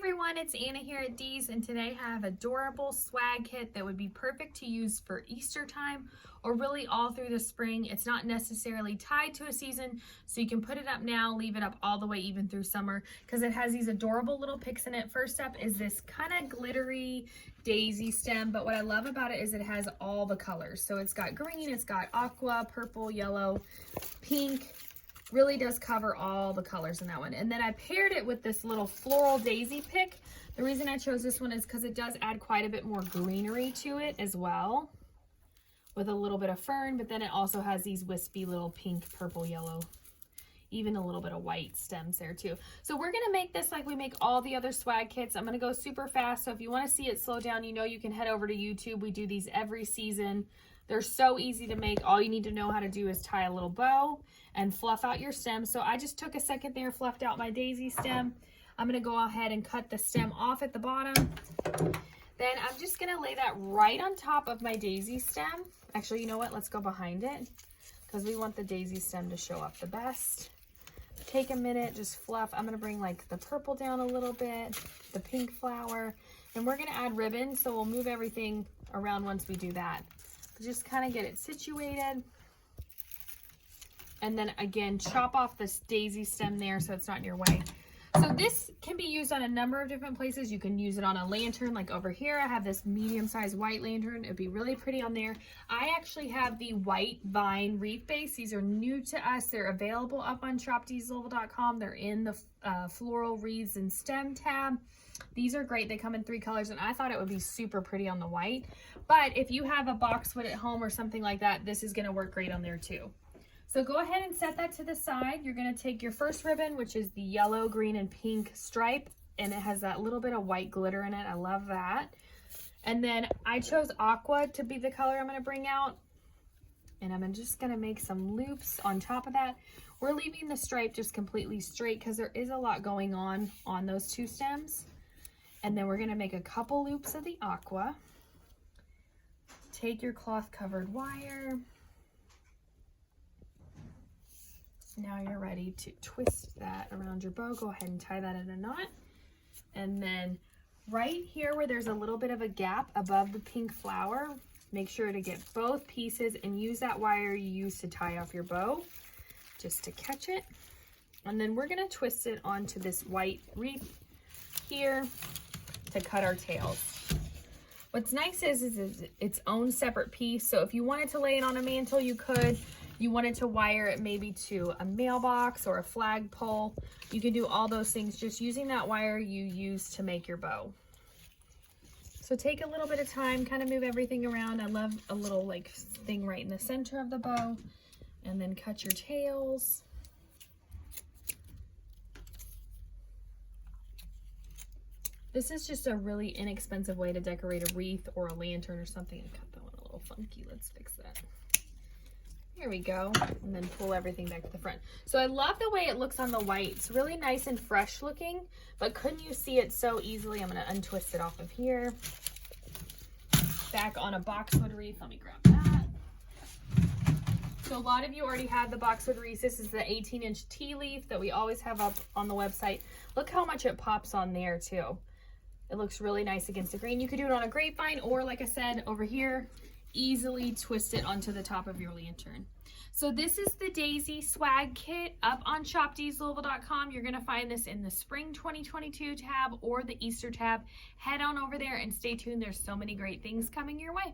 everyone, it's Anna here at Dee's, and today I have adorable swag kit that would be perfect to use for Easter time or really all through the spring. It's not necessarily tied to a season, so you can put it up now, leave it up all the way even through summer because it has these adorable little picks in it. First up is this kind of glittery daisy stem, but what I love about it is it has all the colors. So it's got green, it's got aqua, purple, yellow, pink. Really does cover all the colors in that one. And then I paired it with this little floral daisy pick. The reason I chose this one is because it does add quite a bit more greenery to it as well, with a little bit of fern, but then it also has these wispy little pink, purple, yellow, even a little bit of white stems there too. So we're gonna make this like we make all the other swag kits. I'm gonna go super fast, so if you wanna see it slow down, you know you can head over to YouTube. We do these every season. They're so easy to make. All you need to know how to do is tie a little bow and fluff out your stem. So I just took a second there, fluffed out my daisy stem. I'm gonna go ahead and cut the stem off at the bottom. Then I'm just gonna lay that right on top of my daisy stem. Actually, you know what? Let's go behind it because we want the daisy stem to show up the best. Take a minute, just fluff. I'm gonna bring like the purple down a little bit, the pink flower, and we're gonna add ribbon. So we'll move everything around once we do that. Just kind of get it situated. And then again, chop off this daisy stem there so it's not in your way. So this can be used on a number of different places. You can use it on a lantern, like over here. I have this medium-sized white lantern. It'd be really pretty on there. I actually have the white vine wreath base. These are new to us. They're available up on shopdeeslouisville.com. They're in the floral wreaths and stem tab. These are great. They come in 3 colors, and I thought it would be super pretty on the white. But if you have a boxwood at home or something like that, this is going to work great on there too. So go ahead and set that to the side. You're going to take your first ribbon, which is the yellow, green, and pink stripe, and it has that little bit of white glitter in it. I love that. And then I chose aqua to be the color I'm going to bring out, and I'm just going to make some loops on top of that. We're leaving the stripe just completely straight because there is a lot going on those 2 stems. And then we're going to make a couple loops of the aqua. Take your cloth covered wire. Now you're ready to twist that around your bow. Go ahead and tie that in a knot. And then right here where there's a little bit of a gap above the pink flower, make sure to get both pieces and use that wire you used to tie off your bow just to catch it. And then we're going to twist it onto this white wreath here to cut our tails. What's nice is it's its own separate piece. So if you wanted to lay it on a mantle, you could. You wanted to wire it maybe to a mailbox or a flagpole, you can do all those things just using that wire you used to make your bow. So take a little bit of time, kind of move everything around. I love a little like thing right in the center of the bow, and then cut your tails. This is just a really inexpensive way to decorate a wreath or a lantern or something. Cut that one a little funky. Let's fix that. Here we go. And then pull everything back to the front. So I love the way it looks on the white. It's really nice and fresh looking, but couldn't you see it so easily? I'm going to untwist it off of here. Back on a boxwood wreath. Let me grab that. So a lot of you already have the boxwood wreath. This is the 18-inch tea leaf that we always have up on the website. Look how much it pops on there too. It looks really nice against the green. You could do it on a grapevine, or like I said, over here, easily twist it onto the top of your lantern. So this is the Daisy Swag Kit up on shopdeeslouisville.com. You're going to find this in the Spring 2022 tab or the Easter tab. Head on over there and stay tuned. There's so many great things coming your way.